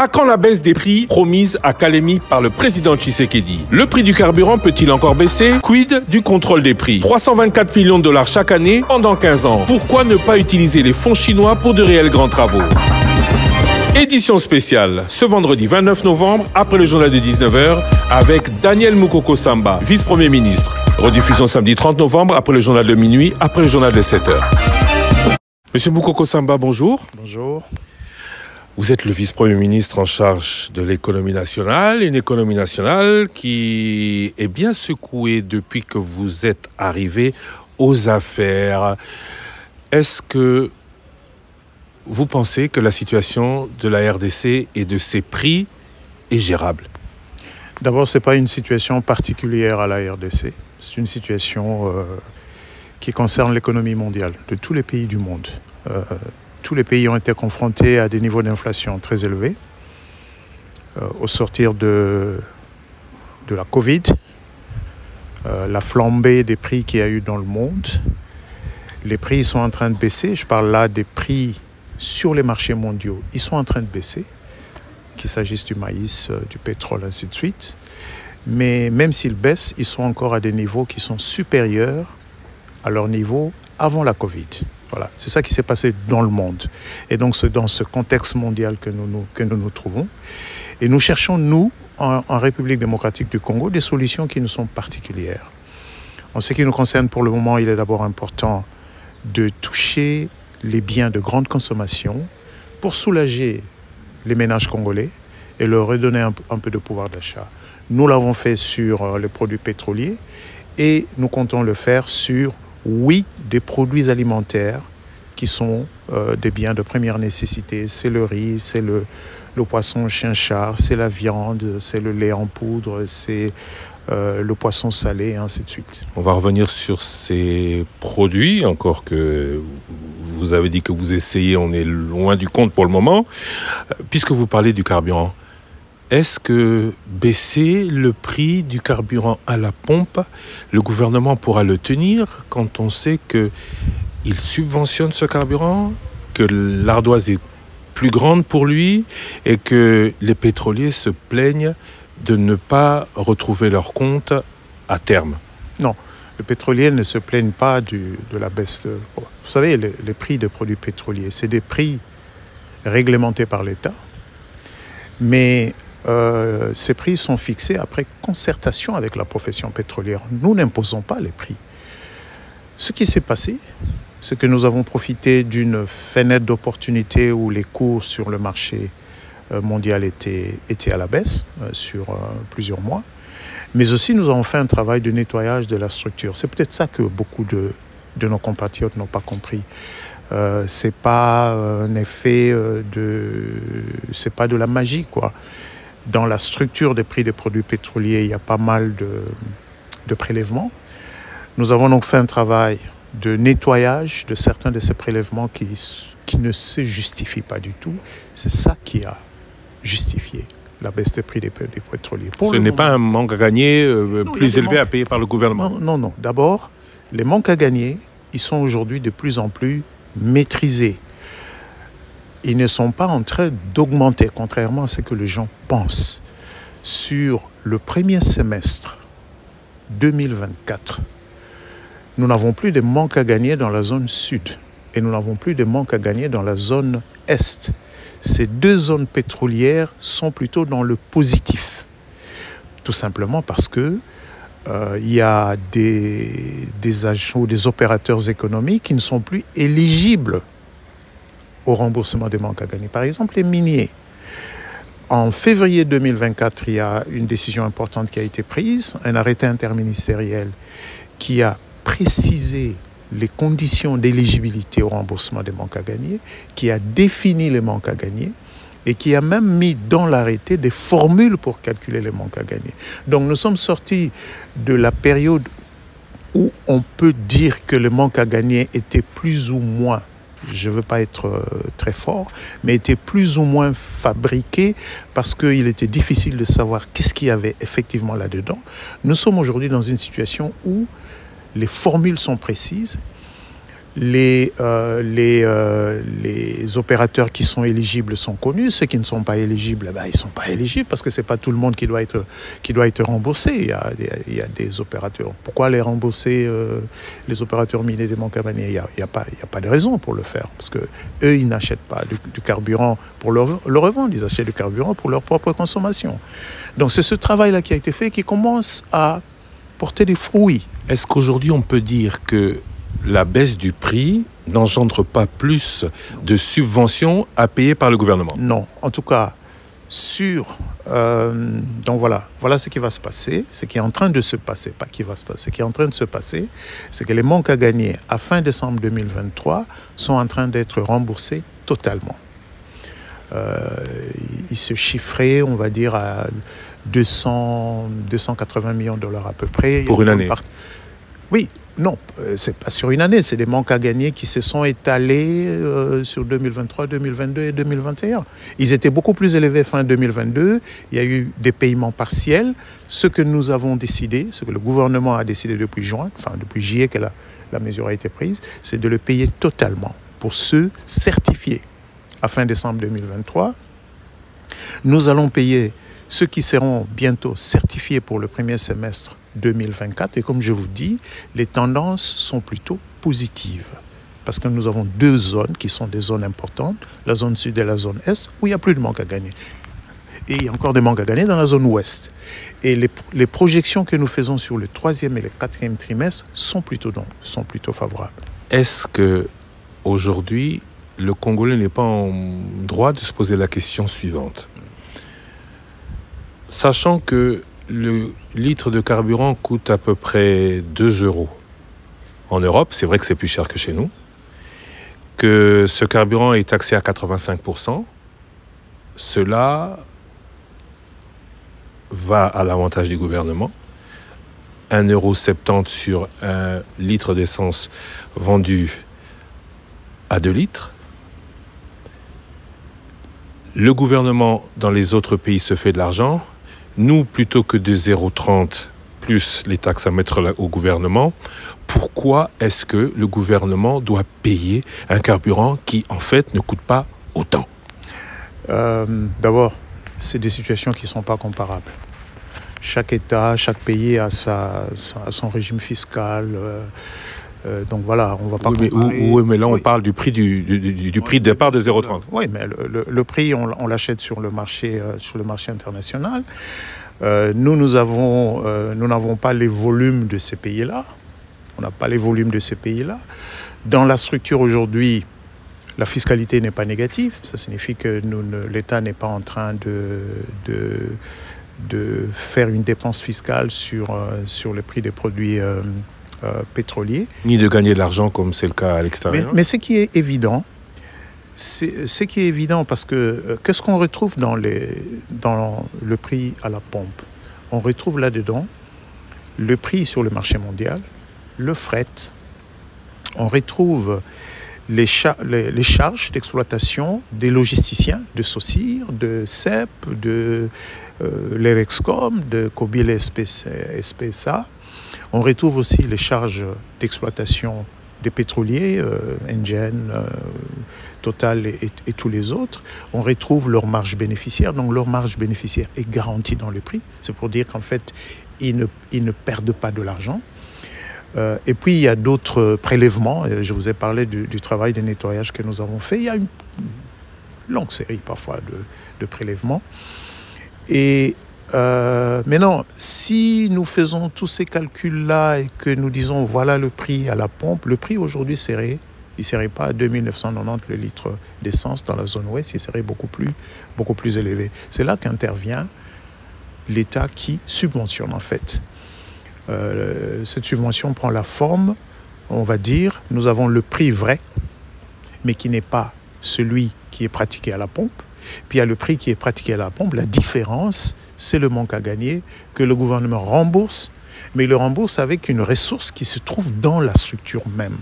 À quand la baisse des prix promise à Kalemi par le président Tshisekedi? Le prix du carburant peut-il encore baisser? Quid du contrôle des prix? 324 millions de dollars chaque année pendant 15 ans. Pourquoi ne pas utiliser les fonds chinois pour de réels grands travaux? Édition spéciale, ce vendredi 29 novembre, après le journal de 19h, avec Daniel Moukoko Samba, vice-premier ministre. Rediffusion samedi 30 novembre, après le journal de minuit, après le journal de 7h. Monsieur Moukoko Samba, bonjour. Bonjour. Vous êtes le vice-premier ministre en charge de l'économie nationale, une économie nationale qui est bien secouée depuis que vous êtes arrivé aux affaires. Est-ce que vous pensez que la situation de la RDC et de ses prix est gérable? D'abord, ce n'est pas une situation particulière à la RDC. C'est une situation qui concerne l'économie mondiale, de tous les pays du monde. Tous les pays ont été confrontés à des niveaux d'inflation très élevés. Au sortir de la Covid, la flambée des prix qu'il y a eu dans le monde, les prix sont en train de baisser. Je parle là des prix sur les marchés mondiaux. Ils sont en train de baisser, qu'il s'agisse du maïs, du pétrole, ainsi de suite. Mais même s'ils baissent, ils sont encore à des niveaux qui sont supérieurs à leur niveau avant la Covid. Voilà, c'est ça qui s'est passé dans le monde. Et donc, c'est dans ce contexte mondial que nous nous trouvons. Et nous cherchons, nous, en République démocratique du Congo, des solutions qui nous sont particulières. En ce qui nous concerne, pour le moment, il est d'abord important de toucher les biens de grande consommation pour soulager les ménages congolais et leur redonner un peu de pouvoir d'achat. Nous l'avons fait sur les produits pétroliers et nous comptons le faire sur des produits alimentaires qui sont des biens de première nécessité. C'est le riz, c'est le poisson chinchard, c'est la viande, c'est le lait en poudre, c'est le poisson salé, et ainsi de suite. On va revenir sur ces produits, encore que vous avez dit que vous essayez, on est loin du compte pour le moment. Puisque vous parlez du carburant, est-ce que baisser le prix du carburant à la pompe, le gouvernement pourra le tenir quand on sait qu'il subventionne ce carburant, que l'ardoise est plus grande pour lui et que les pétroliers se plaignent de ne pas retrouver leur compte à terme? Non, les pétroliers ne se plaignent pas de la baisse. Vous savez, les prix de produits pétroliers, c'est des prix réglementés par l'État, mais ces prix sont fixés après concertation avec la profession pétrolière. Nous n'imposons pas les prix. Ce qui s'est passé, c'est que nous avons profité d'une fenêtre d'opportunité où les cours sur le marché mondial étaient à la baisse sur plusieurs mois. Mais aussi, nous avons fait un travail de nettoyage de la structure. C'est peut-être ça que beaucoup de nos compatriotes n'ont pas compris. C'est pas un effet c'est pas de la magie, quoi. Dans la structure des prix des produits pétroliers, il y a pas mal de prélèvements. Nous avons donc fait un travail de nettoyage de certains de ces prélèvements qui ne se justifient pas du tout. C'est ça qui a justifié la baisse des prix des pétroliers. Ce n'est pas un manque à gagner plus élevé à payer par le gouvernement? Non. D'abord, les manques à gagner, ils sont aujourd'hui de plus en plus maîtrisés. Ils ne sont pas en train d'augmenter, contrairement à ce que les gens pensent. Sur le premier semestre 2024, nous n'avons plus de manque à gagner dans la zone sud et nous n'avons plus de manque à gagner dans la zone est. Ces deux zones pétrolières sont plutôt dans le positif. Tout simplement parce que il y a des agents, des opérateurs économiques qui ne sont plus éligibles au remboursement des manques à gagner. Par exemple, les miniers. En février 2024, il y a une décision importante qui a été prise, un arrêté interministériel qui a précisé les conditions d'éligibilité au remboursement des manques à gagner, qui a défini les manques à gagner et qui a même mis dans l'arrêté des formules pour calculer les manques à gagner. Donc nous sommes sortis de la période où on peut dire que le manque à gagner était plus ou moins, je ne veux pas être très fort, mais était plus ou moins fabriqué parce qu'il était difficile de savoir qu'est-ce qu'il y avait effectivement là-dedans. Nous sommes aujourd'hui dans une situation où les formules sont précises, Les opérateurs qui sont éligibles sont connus. Ceux qui ne sont pas éligibles, ils ne sont pas éligibles parce que ce n'est pas tout le monde qui doit être remboursé. Il y a des opérateurs. Pourquoi les rembourser, les opérateurs miniers des Mankabani? Il n'y a pas de raison pour le faire. Parce qu'eux, ils n'achètent pas du carburant pour le revendre. Ils achètent du carburant pour leur propre consommation. Donc c'est ce travail-là qui a été fait qui commence à porter des fruits. Est-ce qu'aujourd'hui, on peut dire que la baisse du prix n'engendre pas plus de subventions à payer par le gouvernement? Non, en tout cas, donc voilà ce qui va se passer, ce qui est en train de se passer, pas qui va se passer, ce qui est en train de se passer, c'est que les manques à gagner à fin décembre 2023 sont en train d'être remboursés totalement. Ils se chiffraient, on va dire, à 280 millions de dollars à peu près. Pour une année? Oui. Non, c'est pas sur une année, c'est des manques à gagner qui se sont étalés sur 2023, 2022 et 2021. Ils étaient beaucoup plus élevés fin 2022, il y a eu des paiements partiels. Ce que nous avons décidé, ce que le gouvernement a décidé depuis juillet que la mesure a été prise, c'est de le payer totalement pour ceux certifiés. À fin décembre 2023, nous allons payer ceux qui seront bientôt certifiés pour le premier semestre 2024. Et comme je vous dis, les tendances sont plutôt positives. Parce que nous avons deux zones qui sont des zones importantes, la zone sud et la zone est, où il n'y a plus de manque à gagner. Et il y a encore des manques à gagner dans la zone ouest. Et les projections que nous faisons sur le troisième et le quatrième trimestre sont plutôt favorables. Est-ce qu'aujourd'hui, le Congolais n'est pas en droit de se poser la question suivante? Sachant que le litre de carburant coûte à peu près 2 € en Europe, c'est vrai que c'est plus cher que chez nous, que ce carburant est taxé à 85%, cela va à l'avantage du gouvernement. 1,70 € sur un litre d'essence vendu à 2 litres. Le gouvernement dans les autres pays se fait de l'argent. Nous, plutôt que de 0,30 plus les taxes à mettre au gouvernement, pourquoi est-ce que le gouvernement doit payer un carburant qui, en fait, ne coûte pas autant? D'abord, c'est des situations qui ne sont pas comparables. Chaque État, chaque pays a son régime fiscal. Donc voilà, on ne va pas comparer. Oui, mais là, on parle du prix du prix de départ de 0,30. Oui, mais le prix, on l'achète sur le marché international. Nous n'avons pas les volumes de ces pays-là. On n'a pas les volumes de ces pays-là. Dans la structure aujourd'hui, la fiscalité n'est pas négative. Ça signifie que l'État n'est pas en train de faire une dépense fiscale sur le prix des produits pétroliers. Ni de gagner de l'argent comme c'est le cas à l'extérieur. Mais ce qui est évident, parce que qu'est-ce qu'on retrouve dans le prix à la pompe? On retrouve là-dedans le prix sur le marché mondial, le fret, on retrouve les charges d'exploitation des logisticiens, de Saucir, de CEP, de l'Erexcom, de Kobil SPSA. On retrouve aussi les charges d'exploitation des pétroliers, Engen, Total et tous les autres. On retrouve leur marge bénéficiaire. Donc leur marge bénéficiaire est garantie dans le prix. C'est pour dire qu'en fait, ils ne perdent pas de l'argent. Et puis il y a d'autres prélèvements. Je vous ai parlé du travail de nettoyage que nous avons fait. Il y a une longue série parfois de prélèvements. Et maintenant, si nous faisons tous ces calculs-là et que nous disons voilà le prix à la pompe, le prix aujourd'hui il ne serait pas à 2 990 le litre d'essence dans la zone ouest, il serait beaucoup plus élevé. C'est là qu'intervient l'État qui subventionne en fait. Cette subvention prend la forme, on va dire, nous avons le prix vrai, mais qui n'est pas celui qui est pratiqué à la pompe. Puis il y a le prix qui est pratiqué à la pompe. La différence, c'est le manque à gagner que le gouvernement rembourse, mais il le rembourse avec une ressource qui se trouve dans la structure même.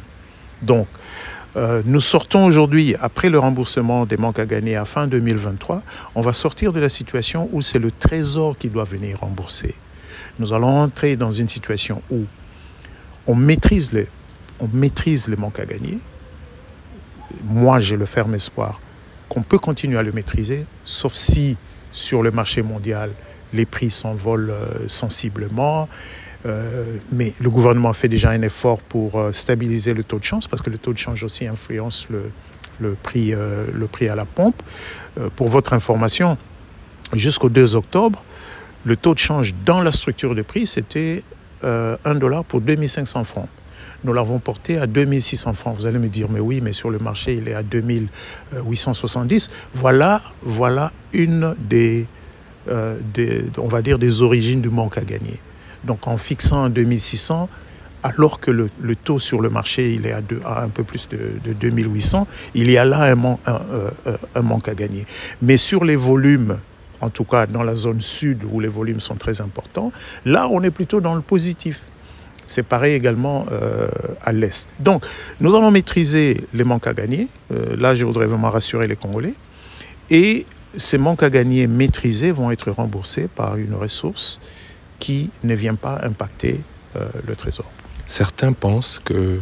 Donc, nous sortons aujourd'hui, après le remboursement des manques à gagner à fin 2023, on va sortir de la situation où c'est le Trésor qui doit venir rembourser. Nous allons entrer dans une situation où on maîtrise on maîtrise les manques à gagner. Moi, j'ai le ferme espoir qu'on peut continuer à le maîtriser, sauf si sur le marché mondial, les prix s'envolent sensiblement. Mais le gouvernement fait déjà un effort pour stabiliser le taux de change, parce que le taux de change aussi influence le prix à la pompe. Pour votre information, jusqu'au 2 octobre, le taux de change dans la structure de prix, c'était $1 pour 2500 francs. Nous l'avons porté à 2600 francs. Vous allez me dire, mais oui, mais sur le marché, il est à 2870. Voilà une on va dire, des origines du manque à gagner. Donc, en fixant à 2600, alors que le taux sur le marché, il est à un peu plus de 2800, il y a là un manque à gagner. Mais sur les volumes, en tout cas dans la zone sud où les volumes sont très importants, là, on est plutôt dans le positif. C'est pareil également à l'Est. Donc, nous allons maîtriser les manques à gagner. Là, je voudrais vraiment rassurer les Congolais. Et ces manques à gagner maîtrisés vont être remboursés par une ressource qui ne vient pas impacter le Trésor. Certains pensent que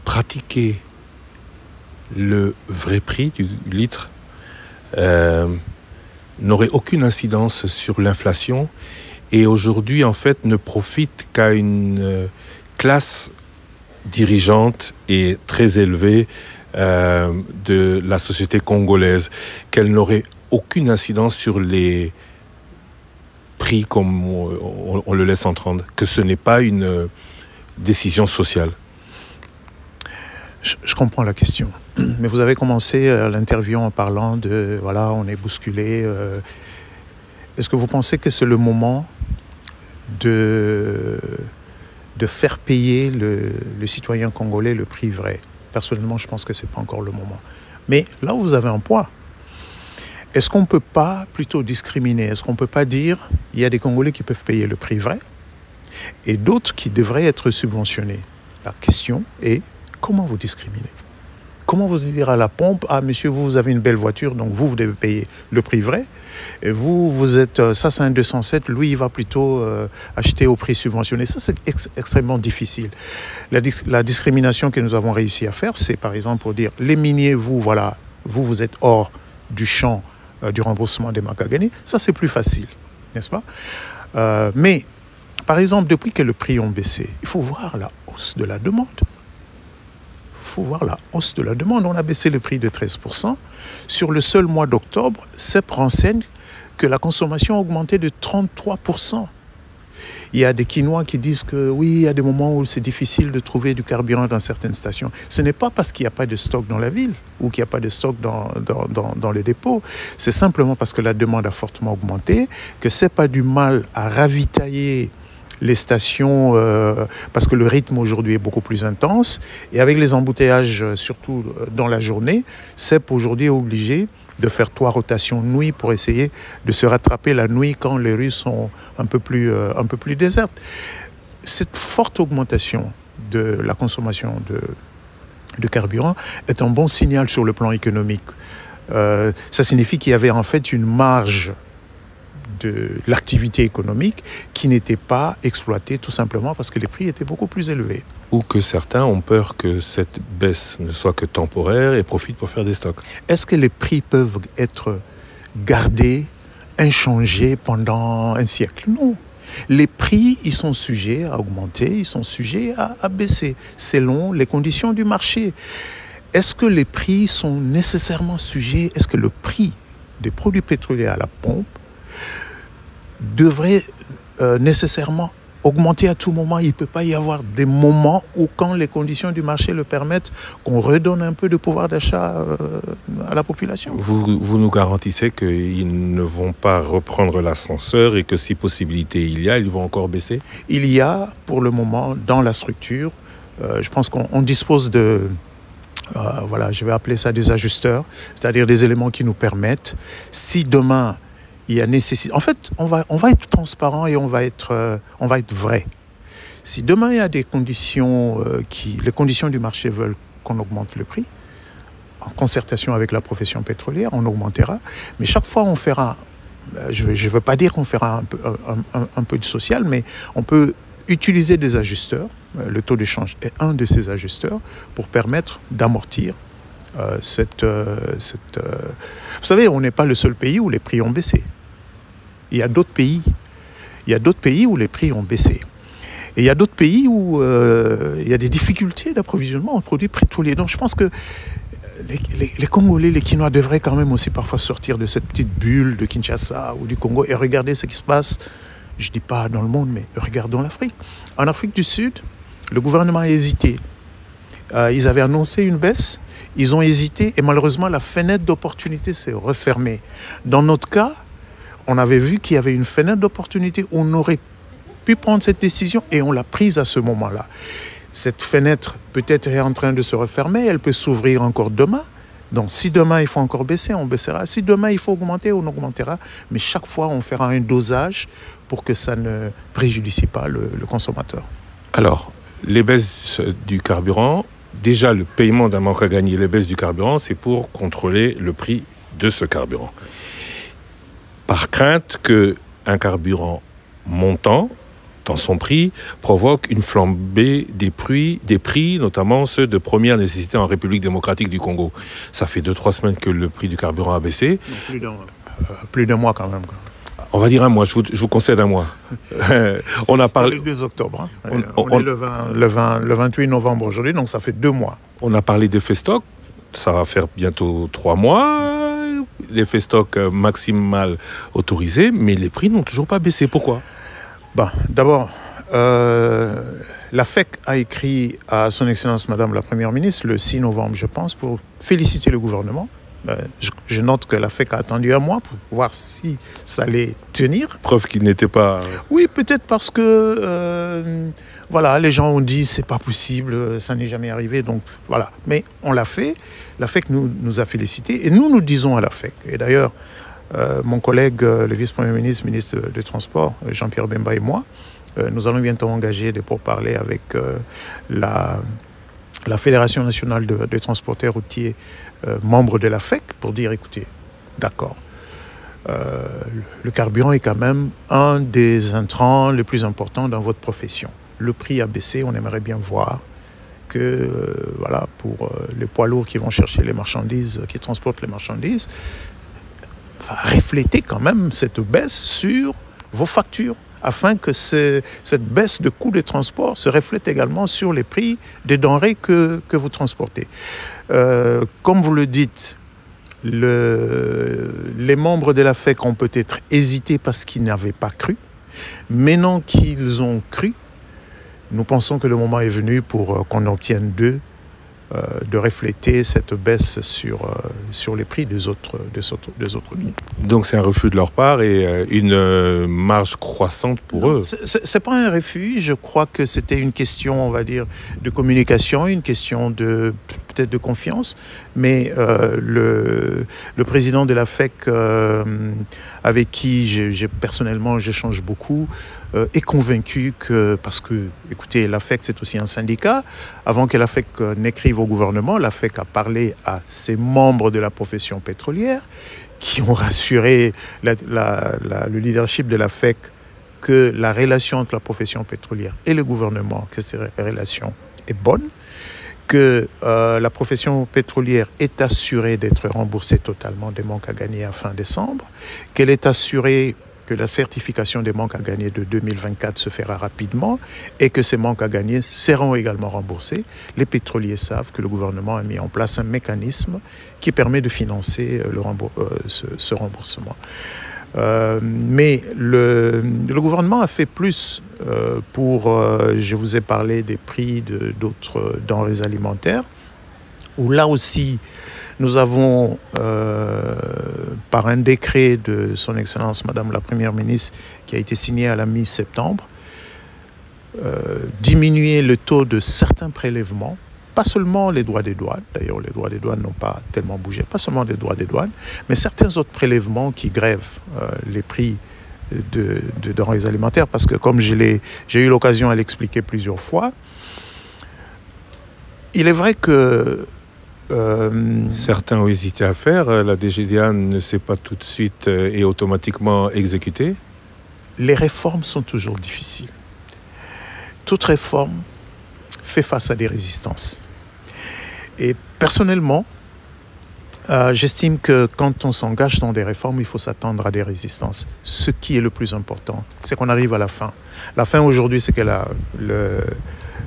pratiquer le vrai prix du litre n'aurait aucune incidence sur l'inflation et aujourd'hui, en fait, ne profite qu'à une classe dirigeante et très élevée de la société congolaise, qu'elle n'aurait aucune incidence sur les prix comme on le laisse entendre, que ce n'est pas une décision sociale. Je comprends la question, mais vous avez commencé l'interview en parlant de, voilà, on est bousculé. Est-ce que vous pensez que c'est le moment de faire payer le citoyen congolais le prix vrai? Personnellement, je pense que ce n'est pas encore le moment. Mais là où vous avez un point, est-ce qu'on ne peut pas plutôt discriminer? Est-ce qu'on ne peut pas dire il y a des Congolais qui peuvent payer le prix vrai et d'autres qui devraient être subventionnés? La question est, comment vous discriminez? Comment vous dire à la pompe, ah monsieur, vous avez une belle voiture, donc vous devez payer le prix vrai. Et vous êtes, ça c'est un 207, lui il va plutôt acheter au prix subventionné. Ça c'est extrêmement difficile. La discrimination que nous avons réussi à faire, c'est par exemple pour dire, les miniers, voilà, vous êtes hors du champ du remboursement des manques à gagner. Ça c'est plus facile, n'est-ce pas? Mais par exemple, depuis que les prix ont baissé, il faut voir la hausse de la demande. Il faut voir la hausse de la demande. On a baissé le prix de 13%. Sur le seul mois d'octobre, CEP renseigne que la consommation a augmenté de 33%. Il y a des Quinois qui disent que oui, il y a des moments où c'est difficile de trouver du carburant dans certaines stations. Ce n'est pas parce qu'il n'y a pas de stock dans la ville ou qu'il n'y a pas de stock dans les dépôts. C'est simplement parce que la demande a fortement augmenté, que CEP a du mal à ravitailler les stations, parce que le rythme aujourd'hui est beaucoup plus intense. Et avec les embouteillages, surtout dans la journée, CEP aujourd'hui est obligé de faire 3 rotations nuit pour essayer de se rattraper la nuit quand les rues sont un peu plus désertes. Cette forte augmentation de la consommation de carburant est un bon signal sur le plan économique. Ça signifie qu'il y avait en fait une marge de l'activité économique qui n'était pas exploitée tout simplement parce que les prix étaient beaucoup plus élevés. Ou que certains ont peur que cette baisse ne soit que temporaire et profitent pour faire des stocks. Est-ce que les prix peuvent être gardés, inchangés pendant un siècle? Non. Les prix, ils sont sujets à augmenter, ils sont sujets à baisser selon les conditions du marché. Est-ce que les prix sont nécessairement sujets? Est-ce que le prix des produits pétroliers à la pompe devrait nécessairement augmenter à tout moment? Il ne peut pas y avoir des moments où, quand les conditions du marché le permettent, qu'on redonne un peu de pouvoir d'achat à la population. Vous nous garantissez qu'ils ne vont pas reprendre l'ascenseur et que si possibilité il y a, ils vont encore baisser? Il y a pour le moment dans la structure, je pense qu'on dispose de... voilà, je vais appeler ça des ajusteurs, c'est-à-dire des éléments qui nous permettent, si demain il y a nécessité... En fait, on va être transparent et on va être vrai. Si demain il y a des conditions les conditions du marché veulent qu'on augmente le prix, en concertation avec la profession pétrolière, on augmentera. Mais chaque fois, on fera... Je ne veux pas dire qu'on fera un peu de social, mais on peut utiliser des ajusteurs. Le taux d'échange est un de ces ajusteurs pour permettre d'amortir Vous savez, on n'est pas le seul pays où les prix ont baissé. Il y a d'autres pays. Où les prix ont baissé. Et il y a d'autres pays où il y a des difficultés d'approvisionnement en produits pétroliers. Donc je pense que les Congolais, les Kinois devraient quand même aussi parfois sortir de cette petite bulle de Kinshasa ou du Congo et regarder ce qui se passe, je ne dis pas dans le monde, mais regardons l'Afrique. En Afrique du Sud, le gouvernement a hésité. Ils avaient annoncé une baisse, ils ont hésité et malheureusement la fenêtre d'opportunité s'est refermée. Dans notre cas, on avait vu qu'il y avait une fenêtre d'opportunité où on aurait pu prendre cette décision et on l'a prise à ce moment-là. Cette fenêtre peut-être est en train de se refermer, elle peut s'ouvrir encore demain. Donc si demain il faut encore baisser, on baissera. Si demain il faut augmenter, on augmentera. Mais chaque fois, on fera un dosage pour que ça ne préjudicie pas le consommateur. Alors, les baisses du carburant, déjà le paiement d'un manque à gagner, les baisses du carburant, c'est pour contrôler le prix de ce carburant. Par crainte qu'un carburant montant dans son prix provoque une flambée des prix, notamment ceux de première nécessité en République démocratique du Congo. Ça fait 2-3 semaines que le prix du carburant a baissé. Plus d'un mois quand même. On va dire un mois, je vous concède un mois. On a parlé le 2 octobre. Hein. On est le 28 novembre aujourd'hui, donc ça fait 2 mois. On a parlé d'effet stock, ça va faire bientôt 3 mois. L'effet stock maximal autorisé, mais les prix n'ont toujours pas baissé. Pourquoi ? D'abord, la FEC a écrit à son Excellence Madame la Première ministre le 6 novembre, je pense, pour féliciter le gouvernement. Je note que la FEC a attendu un mois pour voir si ça allait tenir. Preuve qu'il n'était pas... Oui, peut-être parce que les gens ont dit c'est pas possible, ça n'est jamais arrivé, donc voilà. Mais on l'a fait, la FEC nous a félicités et nous disons à la FEC. Et d'ailleurs, mon collègue, le vice-premier ministre, ministre des Transports, Jean-Pierre Bemba et moi, nous allons bientôt engager des pourparlers avec la Fédération nationale des transporteurs routiers, membre de la FEC, pour dire, écoutez, d'accord, le carburant est quand même un des intrants les plus importants dans votre profession. Le prix a baissé, on aimerait bien voir que, pour les poids lourds qui vont chercher les marchandises, qui transportent les marchandises, refléter quand même cette baisse sur vos factures, afin que cette baisse de coût de transport se reflète également sur les prix des denrées que vous transportez. Comme vous le dites, les membres de la FEC ont peut-être hésité parce qu'ils n'avaient pas cru. Maintenant qu'ils ont cru, nous pensons que le moment est venu pour qu'on obtienne d'eux de refléter cette baisse sur les prix des autres biens. Donc c'est un refus de leur part et une marge croissante pour eux. C'est pas un refus, je crois que c'était une question, on va dire, de communication, une question peut-être de confiance, mais le président de la FEC, avec qui personnellement j'échange beaucoup, est convaincu que, parce que, écoutez, la FEC c'est aussi un syndicat, avant que la FEC n'écrive au gouvernement, la FEC a parlé à ses membres de la profession pétrolière qui ont rassuré le leadership de la FEC que la relation entre la profession pétrolière et le gouvernement, que cette relation est bonne, que la profession pétrolière est assurée d'être remboursée totalement des manques à gagner à fin décembre, qu'elle est assurée que la certification des manques à gagner de 2024 se fera rapidement et que ces manques à gagner seront également remboursés. Les pétroliers savent que le gouvernement a mis en place un mécanisme qui permet de financer ce remboursement. Mais le gouvernement a fait plus je vous ai parlé des prix d'autres denrées alimentaires, où là aussi, nous avons, par un décret de son Excellence Madame la Première ministre, qui a été signé à la mi-septembre, diminué le taux de certains prélèvements, pas seulement les droits des douanes, d'ailleurs les droits des douanes n'ont pas tellement bougé, pas seulement les droits des douanes, mais certains autres prélèvements qui grèvent les prix de denrées alimentaires, parce que comme j'ai eu l'occasion à l'expliquer plusieurs fois, il est vrai que certains ont hésité à faire, la DGDA ne s'est pas tout de suite et automatiquement exécutée. Les réformes sont toujours difficiles. toute réforme fait face à des résistances. Et personnellement, j'estime que quand on s'engage dans des réformes, il faut s'attendre à des résistances. Ce qui est le plus important, c'est qu'on arrive à la fin. La fin aujourd'hui, c'est que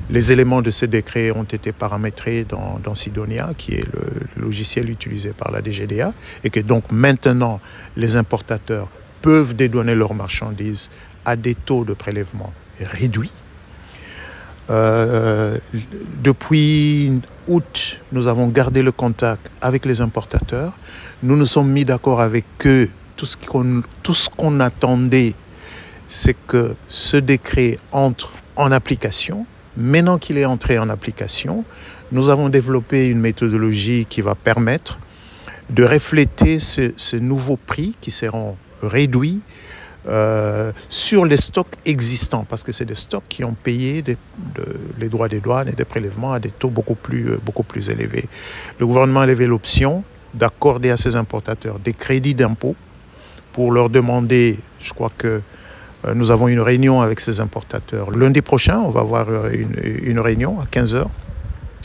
les éléments de ces décrets ont été paramétrés dans Sidonia, qui est le logiciel utilisé par la DGDA, et que donc maintenant, les importateurs peuvent dédouaner leurs marchandises à des taux de prélèvement réduits. Depuis août, nous avons gardé le contact avec les importateurs. Nous nous sommes mis d'accord avec eux. Tout ce qu'on attendait, c'est que ce décret entre en application. Maintenant qu'il est entré en application, nous avons développé une méthodologie qui va permettre de refléter ces nouveaux prix qui seront réduits sur les stocks existants, parce que c'est des stocks qui ont payé les droits des douanes et des prélèvements à des taux beaucoup plus élevés. Le gouvernement a levé l'option d'accorder à ces importateurs des crédits d'impôt pour leur demander, je crois que nous avons une réunion avec ces importateurs. Lundi prochain, on va avoir une réunion à 15h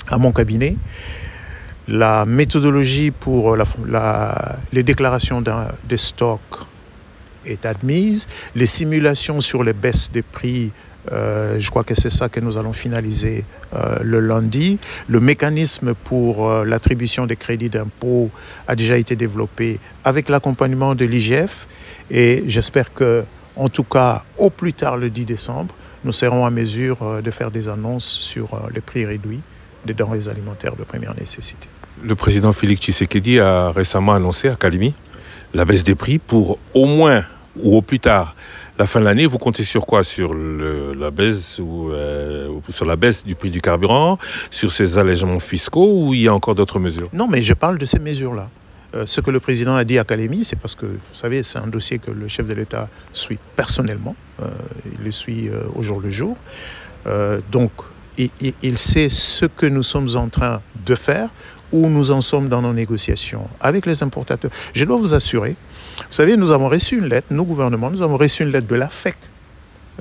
à mon cabinet. La méthodologie pour les déclarations des stocks est admise. Les simulations sur les baisses des prix, je crois que c'est ça que nous allons finaliser le lundi. Le mécanisme pour l'attribution des crédits d'impôt a déjà été développé avec l'accompagnement de l'IGF et j'espère que, en tout cas, au plus tard le 10 décembre, nous serons à mesure de faire des annonces sur les prix réduits des denrées alimentaires de première nécessité. Le président Félix Tshisekedi a récemment annoncé à Kalimi la baisse des prix pour au moins ou au plus tard la fin de l'année. Vous comptez sur quoi? Sur la baisse sur la baisse du prix du carburant, sur ces allègements fiscaux, ou il y a encore d'autres mesures? Non, mais je parle de ces mesures-là. Ce que le président a dit à Kalemi, c'est parce que, vous savez, c'est un dossier que le chef de l'État suit personnellement. Il le suit au jour le jour. Donc, il sait ce que nous sommes en train de faire, où nous en sommes dans nos négociations avec les importateurs. Je dois vous assurer, vous savez, nous avons reçu une lettre, nos gouvernements, nous avons reçu une lettre de l'AFEC,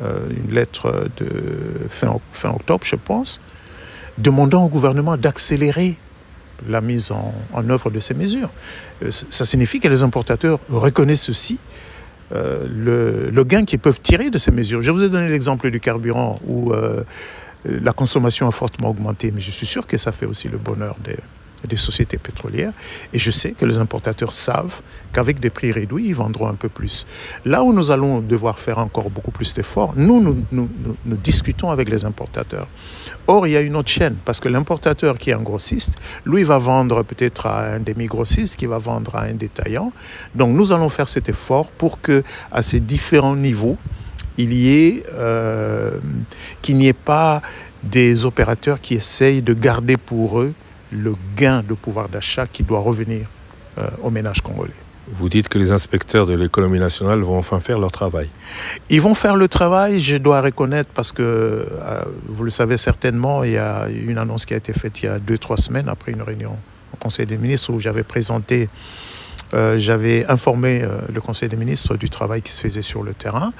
une lettre de fin octobre, je pense, demandant au gouvernement d'accélérer la mise en œuvre de ces mesures. Ça signifie que les importateurs reconnaissent aussi le gain qu'ils peuvent tirer de ces mesures. Je vous ai donné l'exemple du carburant où la consommation a fortement augmenté, mais je suis sûr que ça fait aussi le bonheur des sociétés pétrolières. Et je sais que les importateurs savent qu'avec des prix réduits, ils vendront un peu plus. Là où nous allons devoir faire encore beaucoup plus d'efforts, nous discutons avec les importateurs. Or, il y a une autre chaîne, parce que l'importateur qui est un grossiste, lui va vendre peut-être à un demi-grossiste, qui va vendre à un détaillant. Donc, nous allons faire cet effort pour que, à ces différents niveaux, qu'il n'y ait pas des opérateurs qui essayent de garder pour eux le gain de pouvoir d'achat qui doit revenir aux ménages congolais. Vous dites que les inspecteurs de l'économie nationale vont enfin faire leur travail. Ils vont faire le travail, je dois reconnaître, parce que, vous le savez certainement, il y a une annonce qui a été faite il y a 2-3 semaines, après une réunion au Conseil des ministres, où j'avais informé le Conseil des ministres du travail qui se faisait sur le terrain.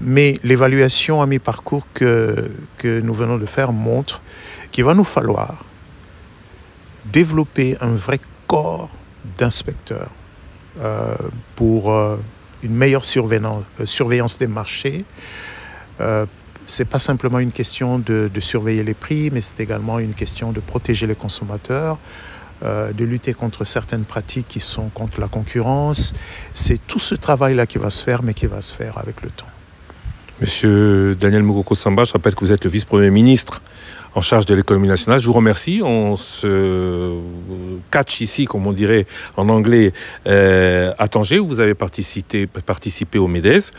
Mais l'évaluation à mi-parcours que nous venons de faire montre qu'il va nous falloir développer un vrai corps d'inspecteurs pour une meilleure surveillance des marchés. Ce n'est pas simplement une question de surveiller les prix, mais c'est également une question de protéger les consommateurs, de lutter contre certaines pratiques qui sont contre la concurrence. C'est tout ce travail-là qui va se faire, mais qui va se faire avec le temps. Monsieur Daniel Mugoko Samba, je rappelle que vous êtes le vice-premier ministre en charge de l'économie nationale. Je vous remercie. On se catch ici, comme on dirait en anglais, à Tanger, où vous avez participé au MEDES.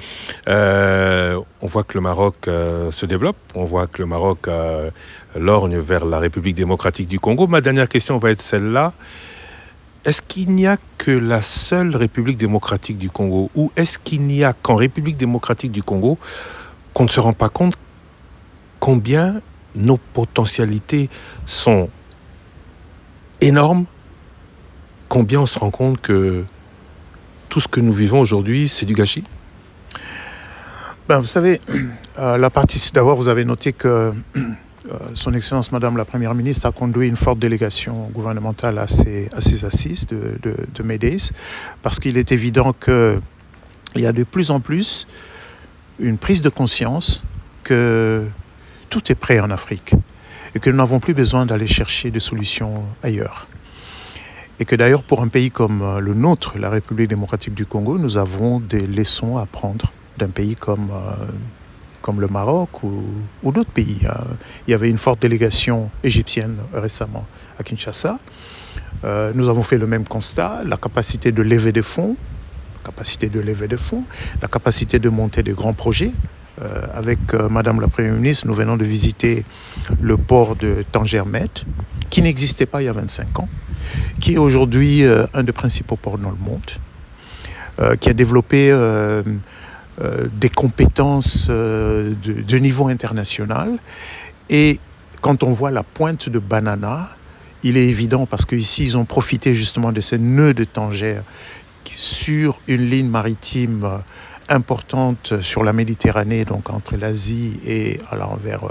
On voit que le Maroc se développe. On voit que le Maroc lorgne vers la République démocratique du Congo. Ma dernière question va être celle-là. Est-ce qu'il n'y a que la seule République démocratique du Congo, ou est-ce qu'il n'y a qu'en République démocratique du Congo qu'on ne se rend pas compte combien nos potentialités sont énormes, combien on se rend compte que tout ce que nous vivons aujourd'hui, c'est du gâchis? Vous savez, d'abord, vous avez noté que Son Excellence Madame la Première ministre a conduit une forte délégation gouvernementale à ces assises de MEDES, parce qu'il est évident qu'il y a de plus en plus une prise de conscience que tout est prêt en Afrique et que nous n'avons plus besoin d'aller chercher des solutions ailleurs. Et que d'ailleurs, pour un pays comme le nôtre, la République démocratique du Congo, nous avons des leçons à prendre d'un pays comme le Maroc ou d'autres pays. Il y avait une forte délégation égyptienne récemment à Kinshasa. Nous avons fait le même constat, la capacité de lever des fonds, la capacité de monter des grands projets. Avec Madame la Première ministre, nous venons de visiter le port de Tanger-Med, qui n'existait pas il y a 25 ans, qui est aujourd'hui un des principaux ports dans le monde, qui a développé des compétences de niveau international. Et quand on voit la pointe de Banana, il est évident, parce qu'ici, ils ont profité justement de ces nœuds de Tanger sur une ligne maritime importante sur la Méditerranée, donc entre l'Asie et alors vers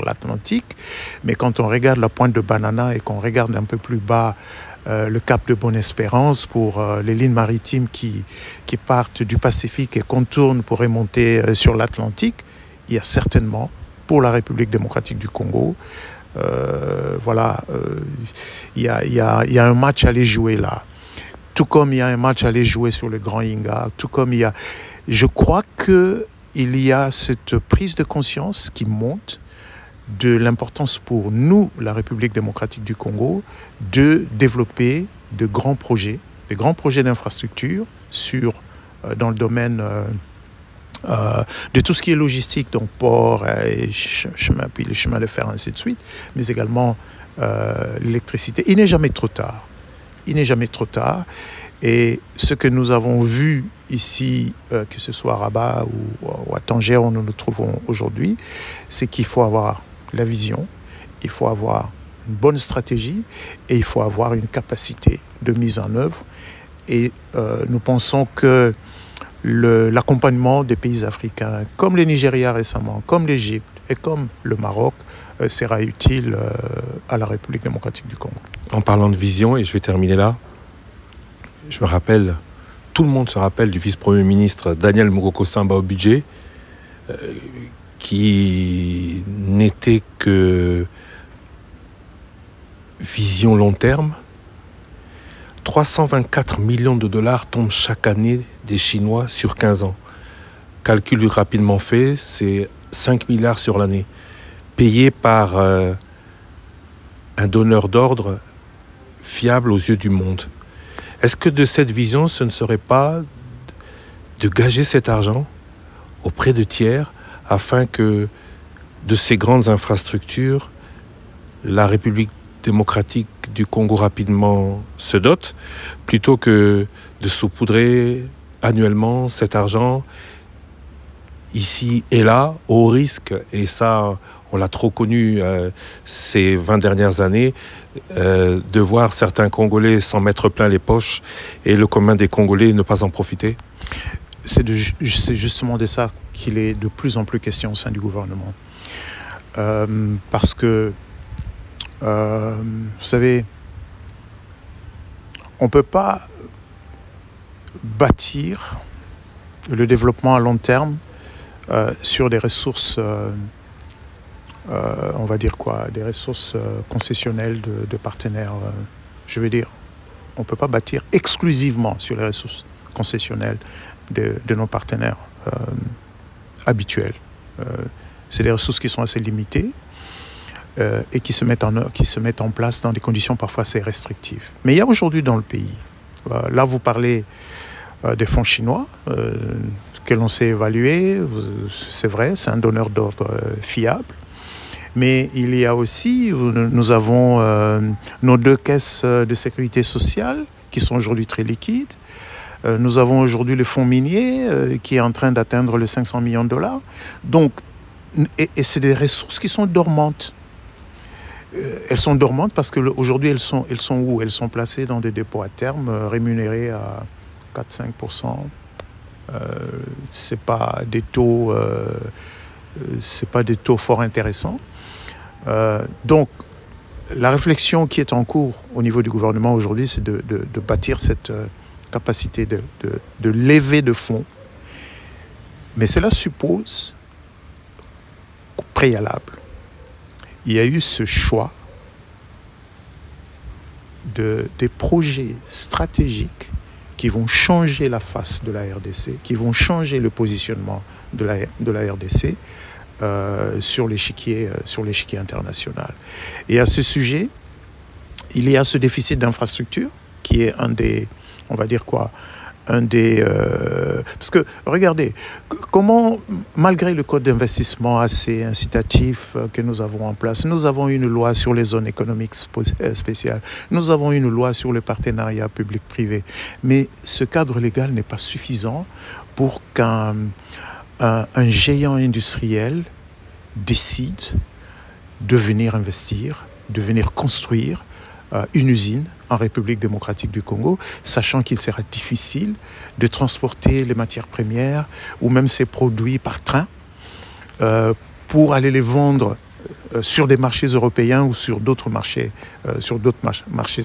l'Atlantique. Mais quand on regarde la pointe de Banana et qu'on regarde un peu plus bas le cap de Bonne-Espérance pour les lignes maritimes qui partent du Pacifique et contournent pour remonter sur l'Atlantique, il y a certainement, pour la République démocratique du Congo, il y a un match à aller jouer là. Tout comme il y a un match à aller jouer sur le Grand Inga, tout comme il y a... Je crois qu'il y a cette prise de conscience qui monte de l'importance pour nous, la République démocratique du Congo, de développer de grands projets d'infrastructure dans le domaine de tout ce qui est logistique, donc port, et chemin, puis les chemins de fer, ainsi de suite, mais également l'électricité. Il n'est jamais trop tard. Et ce que nous avons vu ici, que ce soit à Rabat ou à Tanger, où nous nous trouvons aujourd'hui, c'est qu'il faut avoir la vision, il faut avoir une bonne stratégie et il faut avoir une capacité de mise en œuvre. Et nous pensons que l'accompagnement des pays africains, comme le Nigeria récemment, comme l'Égypte et comme le Maroc, sera utile à la République démocratique du Congo. En parlant de vision, et je vais terminer là, je me rappelle, tout le monde se rappelle du vice-premier ministre Daniel Mugoko Samba au budget, qui n'était que vision long terme. 324 millions de dollars tombent chaque année des Chinois sur 15 ans. Calcul rapidement fait, c'est 5 milliards sur l'année, payés par un donneur d'ordre fiable aux yeux du monde. Est-ce que de cette vision, ce ne serait pas de gager cet argent auprès de tiers afin que de ces grandes infrastructures, la République démocratique du Congo rapidement se dote, plutôt que de saupoudrer annuellement cet argent ici et là, au risque, et ça, on l'a trop connu ces 20 dernières années, de voir certains Congolais s'en mettre plein les poches et le commun des Congolais ne pas en profiter? C'est justement de ça qu'il est de plus en plus question au sein du gouvernement. Parce que, vous savez, on ne peut pas bâtir le développement à long terme sur des ressources, on va dire quoi, des ressources concessionnelles de partenaires. Je veux dire, on ne peut pas bâtir exclusivement sur les ressources concessionnelles de nos partenaires habituels. C'est des ressources qui sont assez limitées et qui se mettent en place dans des conditions parfois assez restrictives. Mais il y a aujourd'hui dans le pays, là vous parlez des fonds chinois que l'on sait évaluer, c'est vrai, c'est un donneur d'ordre fiable. Mais il y a aussi, nous avons nos 2 caisses de sécurité sociale qui sont aujourd'hui très liquides. Nous avons aujourd'hui le fonds minier qui est en train d'atteindre les 500 millions de dollars. Donc, et c'est des ressources qui sont dormantes. Elles sont dormantes parce qu'aujourd'hui, elles sont où? Elles sont placées dans des dépôts à terme rémunérés à 4-5%, C'est pas des taux fort intéressants. Donc, la réflexion qui est en cours au niveau du gouvernement aujourd'hui, c'est de bâtir cette capacité de lever de fonds. Mais cela suppose, au préalable, il y a eu ce choix des projets stratégiques qui vont changer la face de la RDC, qui vont changer le positionnement de la RDC sur l'échiquier international. Et à ce sujet, il y a ce déficit d'infrastructure qui est parce que, regardez, comment, malgré le code d'investissement assez incitatif que nous avons en place, nous avons une loi sur les zones économiques spéciales, nous avons une loi sur le partenariat public-privé, mais ce cadre légal n'est pas suffisant pour qu'un géant industriel décide de venir investir, de venir construire une usine en République démocratique du Congo, sachant qu'il sera difficile de transporter les matières premières ou même ces produits par train pour aller les vendre sur des marchés européens ou sur d'autres marchés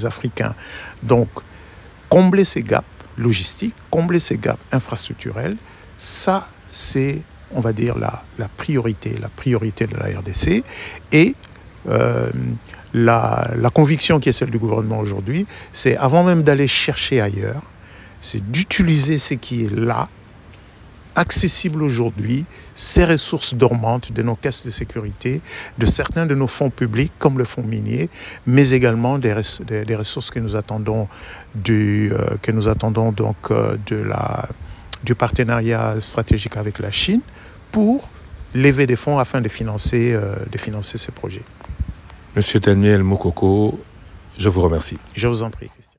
africains. Donc, combler ces gaps logistiques, combler ces gaps infrastructurels, ça, c'est, on va dire, la priorité de la RDC. Et la conviction qui est celle du gouvernement aujourd'hui, c'est, avant même d'aller chercher ailleurs, c'est d'utiliser ce qui est là, accessible aujourd'hui, ces ressources dormantes de nos caisses de sécurité, de certains de nos fonds publics, comme le fonds minier, mais également des ressources que nous attendons du partenariat stratégique avec la Chine, pour lever des fonds afin de financer ces projets. Monsieur Daniel Mokoko, je vous remercie. Je vous en prie, Christian.